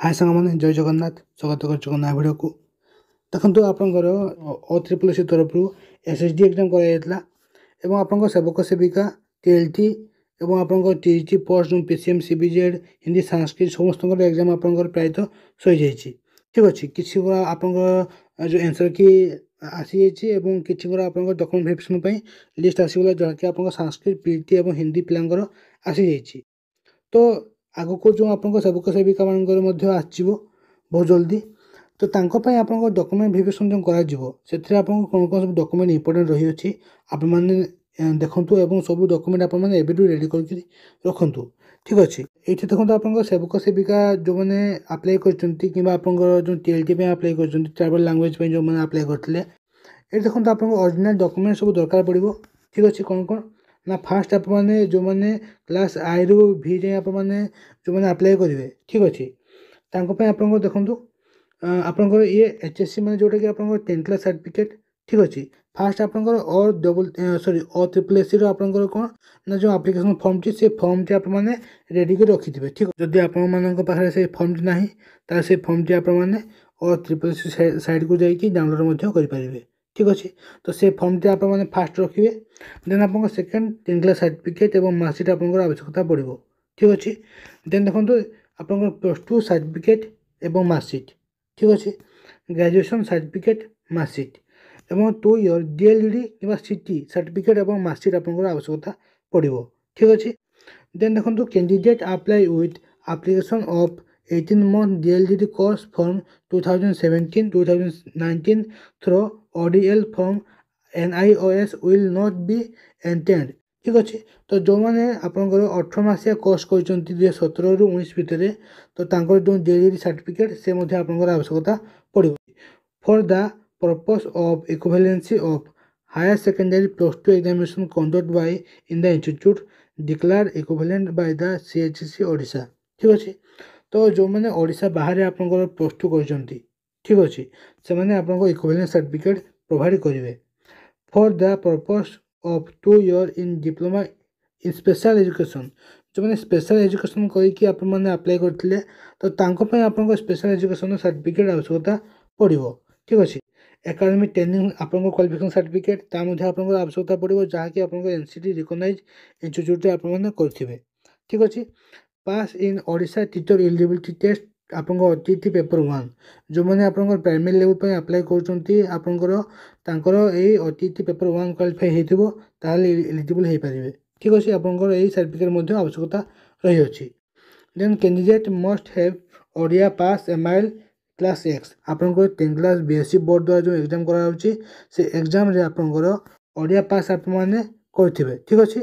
हाय सांगमाने जय जगन्नाथ स्वागत कर नया भिडियो को देखो आपंकर OSSC तरफ SSD एग्जाम कर आपंकर सेवक सेविका TLT और आपंकर TGT post PCM CBZ Hindi Sanskrit समस्त एग्जाम आपंकर प्रायतः सही जाइए ठीक अच्छे किसी आपंकर जो आंसर की आसी जाइए किसी आपंकर डॉक्यूमेंट वेरिफिकेशन लिस्ट आसीगला जहाँकि आप संस्कृत PTE और हिंदी पिलांकर आसी जाइए तो आगक जो आप सेवक सेविका मानकर आसो बहुत जल्दी तो आप डॉक्यूमेंट वेरिफिकेशन जो कर कौन कौन सब डॉक्यूमेंट इंपोर्टेंट रही अच्छी आप देखु और सब डॉक्यूमेंट आप रेडी कर रखु ठीक अच्छे ये देखो आप सेवक सेविका जो मैंने आप्लाय कर जो TLT आप्लाय कर ट्राइबल लैंग्वेज जो मैंने आप्लाय करते ये देखो आप ओरिजिनल डॉक्यूमेंट सब दरकार पड़ो ठीक अच्छे कौन कौन ना फास्ट आप जो मैंने क्लास आई रु V जाए आप जो मैंने आप्लाय करेंगे ठीक अच्छे आपको देखूँ आपंकर ये HSC मैंने जोटा कि आप 10th क्लास सर्टिफिकेट ठीक अच्छे फास्ट आपंकर और OSSC आपंकर कौन ना जो आप्लिकेसन फॉर्म से फॉर्म टी आपने रेडी कर रखि थे ठीक जदि आप से फॉर्म टी ना से फॉर्म टी आपने OSSC साइट को जाकि डाउनलोड करेंगे ठीक अच्छे तो से फॉर्म टी आपने फास्ट रखिए देन आप सेकेंड 10th क्लास सर्टिफिकेट और मार्कशीट आपंकर आवश्यकता पड़ो ठीक अच्छे देन देखो आप +2 सर्टिफिकेट और मार्कशीट ठीक अच्छे ग्रेजुएशन सर्टिफिकेट मार्कशीट और 2 ईयर DLED कि CT सर्टिफिकेट और मार्कशीट आपंकर आवश्यकता पड़ो ठीक अच्छे देन देखो candidate apply with application of 18 month DLED course form 2017-2019 through ODL form NIOS will not be entertained ठीक अच्छे तो जो मैंने आपंकर 18 मासिया कोर्स कर 2017 ରୁ 19 भितर तो जो DLED सर्टिफिकेट से आपंकर आवश्यकता पड़ो for the purpose of equivalency of higher secondary +2 examination conduct by in the institute declare equivalent by the CHSC Odisha ठीक अच्छे तो जो मैंने ओडिशा बाहर आपंकर +2 कर ठीक अच्छे से मैंने आपको इक्विवेलेंट सर्टिफिकेट प्रोवाइड करेंगे for the purpose of 2 year in diploma in special education जो मैंने स्पेशल एजुकेशन करके अप्लाई करते तो आपको स्पेशल एजुकेशन सर्टिफिकेट आवश्यकता पड़ो ठीक अच्छे एकेडमिक ट्रेनिंग आपको क्वालिफिकेशन सर्टिफिकेट आपको आवश्यकता पड़ो जहाँकि आप NCT रिकग्नाइज इंस्टीट्यूट आपने करेंगे ठीक अच्छे पास इन ओडिशा टीचर एलिजिबिलिटी टेस्ट आपंकर OTT पेपर 1 जो मैंने आप प्राइमरी लेवल पर अप्लाई करपंकर OTT पेपर 1 क्वालिफाई होता एलिजिबल हो पारे ठीक अच्छे आपंकर यही सर्टिफिकेट आवश्यकता रही अच्छी then candidate must have Odia pass MIL class X आपंकर 10th क्लास BSc बोर्ड द्वारा जो एग्जाम कराऊँगी से एग्जाम आपंकर ओडिया पास आपने करेंगे ठीक अच्छे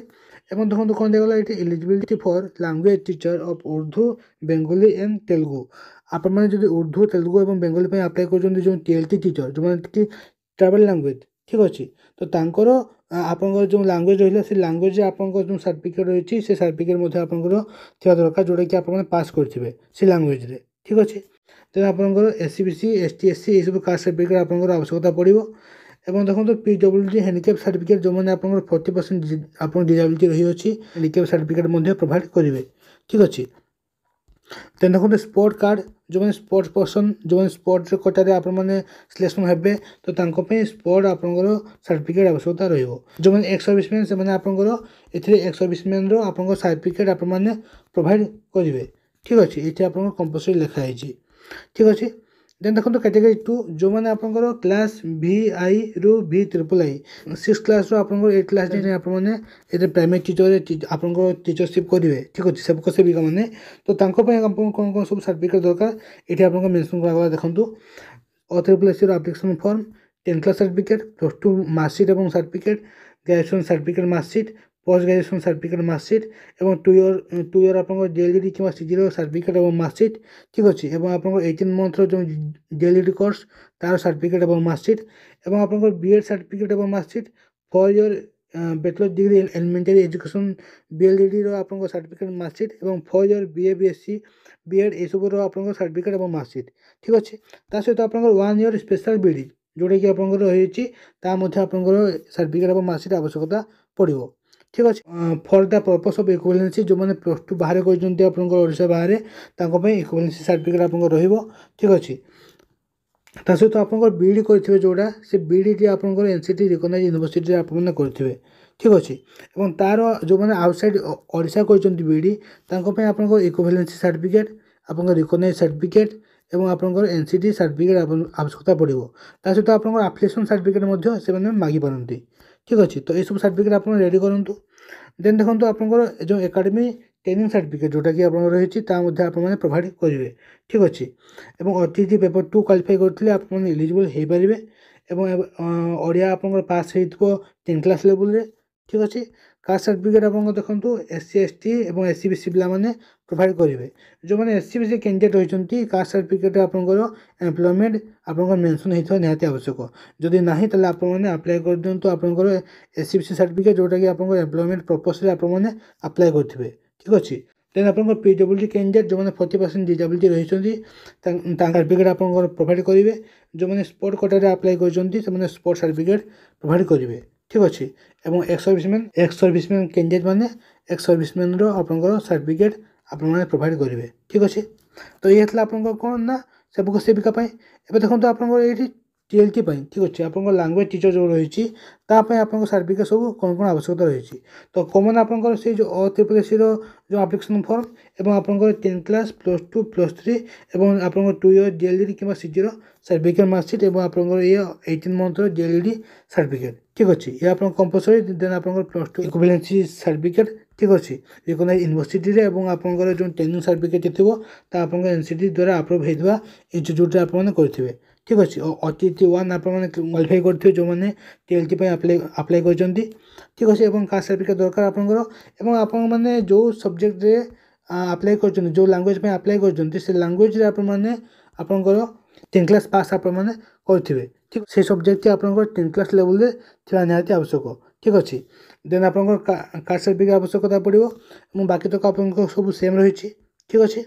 एवं देखो कौन दिगला ये eligibility for language teacher of Urdu Bengali and Telugu आपने जो उर्दू तेलुगु और बेंगली अप्लाई कर जो TLT टीचर जो मैंने कि ट्राइबल लैंग्वेज ठीक अच्छे तो आप जो लैंग्वेज रहा से लैंग्वेज आप जो सर्टिफिकेट रही से सर्टिफिकेट आपंकर थी दरकार जोटा कि आप पास करेंगे से लैंग्वेज ठीक अच्छे तो आपंकर SC BC ST SC ये सब कास्ट सर्टिफिकेट आपंकर आवश्यकता पड़ो एवं देखो PWD हैंडिकैप सर्टिफिकेट जो मैंने 40% आप डिसेबिलिटी रही अच्छी हैंडिकैप सर्टिफिकेट प्रोवाइड करेंगे ठीक अच्छे देन देखो स्पोर्ट कार्ड जो मैंने स्पोर्ट्स पर्सन जो मैंने स्पोर्ट्स कोटारे आपने सिलेक्शन हेबे तो स्पोर्ट आपंकर सर्टिफिकेट आवश्यकता रहिबो जो मैंने एक्स सर्विसमैन से मैंने आपंकर एक्स सर्विसमैन आपंकर सर्टिफिकेट आपने प्रोवाइड करेंगे ठीक अच्छे ये आपंकर कंपलसरी लिखाई ठीक अच्छे देन देखो कैटेगरी 2 जो मैंने आपंकर क्लास VI रु VIII 6 क्लास रो आपंकर 8 क्लास जाए आपने ये प्राइमरी टीचर आपंकर टीचरशिप करेंगे ठीक अच्छे सेवक सेविका मैंने तो कौन कौन सब सर्टिफिकेट दरकार ये आपको मेंशन करागला देखो OSSC application form 10th class certificate +2 marksheet और certificate graduation certificate marksheet post graduation certificate marksheet और 2 ईयर आप DLED कि CT सर्टिफिकेट और मार्कशीट ठीक अच्छे और आप 18 month जो DLED कोर्स तार सर्टिफिकेट और मार्कशीट और आप BEd सर्टिफिकेट और marksheet 4 year bachelor degree elementary education BLED आप सर्टिफिकेट मार्कशीट और 4 ईयर BA BSc BEd ये सब आप सर्टिफिकेट और मार्कशीट ठीक अच्छे सहित आप 1 ईयर स्पेशल BD जोटा कि आपंकर रही आपंकर सर्टिफिकेट और मार्कशीट आवश्यकता पड़ो ठीक अच्छे for the purpose of equivalency जो मैंने प्लस टू बाहर करते ओडिशा बाहर इक्विवेलेंसी सर्टिफिकेट आप ठीक अच्छे ता सहित आप बीडी करेंगे जोड़ा से बीडी आपंकर एनसीटी रिकग्नाइज यूनिवर्सिटी आपने करेंगे ठीक अच्छे और तार जो मैंने आउटसाइड ओडिशा कर बीडी आप इक्विवेलेंसी सर्टिफिकेट आप रिकग्नाइज सर्टिफिकेट और आपंकर एनसीटी सर्टिफिकेट आवश्यकता पड़ो ता सहित आप एप्लिकेशन सर्टिफिकेट से मागी पारती ठीक अच्छे तो यू सर्टिफिकेट आप रेडी करूँ देन देखो आपंकर जो एकाडेमी ट्रेनिंग सर्टिफिकेट जोटा कि रही आपने प्रोवाइड करेंगे ठीक अच्छे और ओटीटी पेपर 2 क्वालिफाई करते आप एलिजिबल हो पारे ओडिया आप पास हो 10 क्लास लेवल रे ठीक अच्छे कास्ट सर्टिफिकेट आप देखो एससी एसटी और एससी बीसी पिला माने प्रोवाइड करेंगे जो मैंने एससी बीसी कैंडिडेट रही कास्ट सर्टिफिकेट आपंकर एम्प्लॉयमेंट आपंकर मेंशन होता निहाती आवश्यक जदि ना तो आपने अप्लाई कर दिखाँ आपंकर एससी बीसी सर्टिफिकेट जोटा कि आप एम्प्लॉयमेंट पर्पस आपने अप्लाई करेंगे ठीक अच्छे देन आप पीडब्ल्यूडी कैंडिडेट जो मैंने 40% डिजेबिलिटी रही सर्टिफिकेट आप प्रोवाइड करेंगे जो मैंने स्पोर्ट कोटा अप्लाई कर स्पोर्ट सर्टिफिकेट प्रोवाइड करेंगे ठीक अच्छे और एक्स सर्विसमैन कैंडिडेट मैंने एक्स सर्विसमैन आपंकर सर्टिफिकेट आप प्रोवाइड करेंगे ठीक अच्छे तो ये आप कौन ना सेवक सेविका एवं देखो आप टीएलटी ठीक अच्छे आप लैंग्वेज टीचर जो रही आप सर्टिफिकेट सब कौन कौन आवश्यकता रही तो कमन आपंकर से जो अत्रिपल जो एप्लिकेशन फॉर्म एवं आपंकर 10 क्लास +2 +3 और आप 2 इयर डीएलडी कि सीजीर सर्टिफिकेट मार्कसीट और आपंकर ये 18 मंथर डीएलडी सर्टिफिकेट ठीक अच्छे ये आप कंपलसरी देन आप +2 इक्विवेलेंसी सर्टिफिकेट ठीक अच्छे रिकग्नाइज यूनिवर्सिटी और आपंकर जो ट्रेनिंग सर्टिफिकेट थी आप एनसीटी द्वारा अप्रूव होता इंस्टीट्यूट आपने करेंगे ठीक अच्छे ओटीटी 1 आप क्वालिफाई करते जो मैंने टीएलटी अप्लाई कर ठीक अच्छे और कास्ट सर्टिफिकेट दरकार आपंकर आप जो सब्जेक्ट अप्लाई कर जो लैंग्वेज अप्लाई कर लैंग्वेज आपंकर 10 क्लास पास आपने करेंगे ठीक से सब्जेक्ट आपंकर 10 क्लास लेवल निहाती आवश्यक ठीक अच्छे देन आपंकर कास्ट सर्टिफिकेट आवश्यकता पड़ो बाकी तक आप सब सेम रही ठीक अच्छे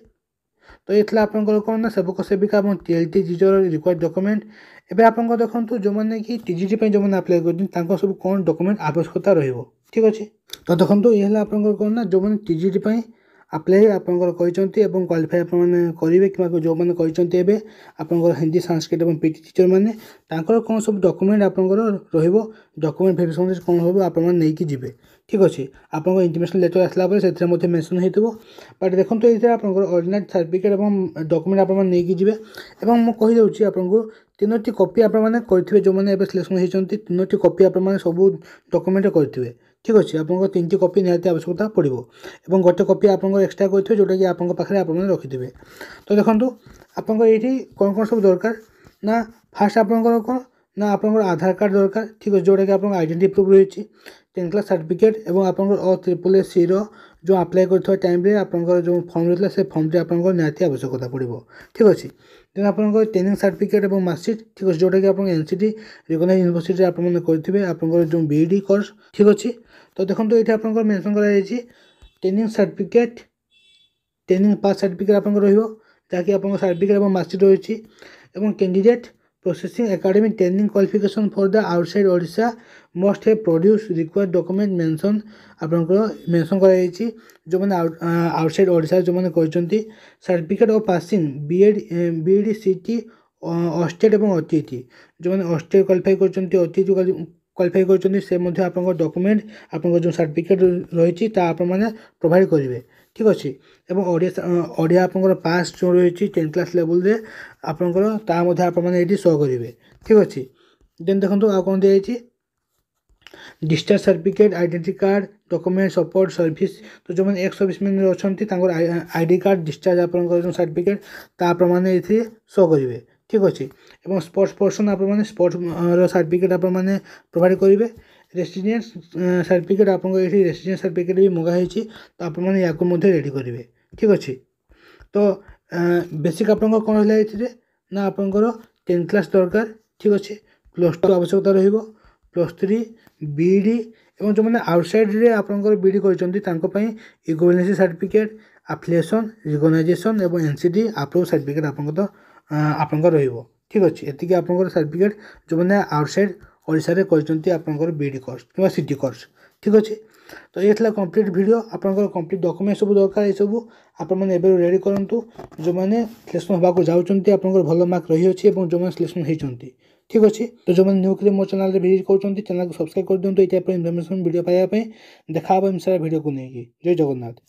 तो ये आपंकर कौन ना सेवक सेविका और टीएलटी टीचर रिक्वायर्ड डॉक्यूमेंट एवं आप देखो जो मैंने कि टीजीटी जो मैंने अप्लाई कर सब कौन डॉक्यूमेंट आवश्यकता ठीक अच्छे तो देखो ये आपंकर कौन ना जो मैंने टीजीटी अप्लाई आपंकर क्वालिफाई करेंगे कि जो मैंने कहते आपंकर हिंदी संस्कृत और पीटी टीचर मैंने कौन सब डॉक्यूमेंट आपंकर डॉक्यूमेंट वेरिफिकेशन कौन हम आप जी ठीक अच्छे आप इंटीमेशन लेटर आसला से मेंशन हो बट देखो ये आपंकर ऑर्डिनरी सर्टिफिकेट और डॉक्यूमेंट आप जी और मुझे आपको 3टी कॉपी आपने करेंगे जो मैंने सिलेक्शन होती 3टी कॉपी आप सब डॉक्यूमेंट करेंगे ठीक अच्छे आपको 3टी कॉपी निहाती आवश्यकता पड़ो और गोटे कॉपी आप एक्सट्रा करेंगे जोटा कि आपंक पाखे आप रखिथे तो देखो आपंकर ये कौन कौन सब दरकार ना फास्ट आपंकर कौन ना आपंकर आधार कार्ड दरकार ठीक अच्छे जोटा कि आप आइडेंटिटी प्रूफ रही 10 क्लास सर्टिफिकेट और आपंकर ACCC जो अप्लाई कर टाइम आपंकर जो फॉर्म रही से फॉर्मटी आपंकर निहाती आवश्यकता पड़ो ठीक अच्छे देन आपंकर ट्रेनिंग सर्टिफिकेट और मार्कसीट ठीक अच्छे जोटा कि आप एनसीटी रिकग्नाइज यूनिवर्सिटी आप करेंगे आपंकर जो बीडी कोर्स ठीक अच्छे तो देखो ये आपंकर मेंशन कराई ट्रेनिंग सर्टिफिकेट ट्रेनिंग पास सर्टिफिकेट आप जहाँकि आप सर्टिफिकेट और मार्कसीट रही और candidate processing academic training qualification for the outside Odisha must have produce required document mention आपंकर मेंशन कराई जो मैंने आउटसाइड ओडिशा जो मैंने करते सर्टिफिकेट ऑफ पासिंग बीएड सीटी ऑस्टेट और ओटीटी जो मैंने ऑस्टेट क्वालिफाई कर ओटीटी क्वालिफाई कर डॉक्यूमेंट आप जो सर्टिफिकेट रही प्रोवाइड करेंगे ठीक अच्छे और ओडिया आप पास जो रही 10 क्लास लेवल आपने शो करेंगे ठीक अच्छे देन देखो आ कौन दिखाई discharge certificate identity card document support service तो जो मैंने एक्स सर्विसमैन अच्छा आईडी कार्ड डिस्चार्ज आप सर्टिफिकेट आपने ये शो करेंगे ठीक अच्छे और स्पोर्ट्स पर्सन आप स्पोर्ट्स सर्टिफिकेट आप प्रोवाइड करेंगे रेसिडेंस सर्टिफिकेट आप रेसिडेंस सर्टिफिकेट भी मंगाई तो आपने रेडी करेंगे ठीक अच्छे तो बेसिक आप कौन है ना आपंकर 10 क्लास दरकार ठीक अच्छे +2 आवश्यकता +3 बीडी और जो मैंने आउटसाइड आपंकर बीडी कर इक्विवेलेंसी सर्टिफिकेट एप्लिकेशन रिकग्नाइजेशन और एनसीटी अप्रूव सर्टिफिकेट आपंकर ठीक अच्छे ये आपंकर सर्टिफिकेट जो मैंने आउटसाइड ओडिशा रे करछंती आपनकर बीडी कोर्स किबा सिटी कोर्स ठीक अच्छे तो ये था कंप्लीट वीडियो आपंकर कंप्लीट डॉक्यूमेंट सब दरकार ये सब आपने एवं रेडी करूँ जो मैंने सिलेक्शन होगा जाऊँच आपंकर भल मार्क रही है जो मैंने सिलेक्शन होती ठीक अच्छे तो जो मैंने न्यू कर मो चैनल विजिट कर चैनल को सब्सक्राइब कर दिखाँ इनफर्मेशन वीडियो पाइबा देखा भिडियो को लेकिन जय जगन्नाथ।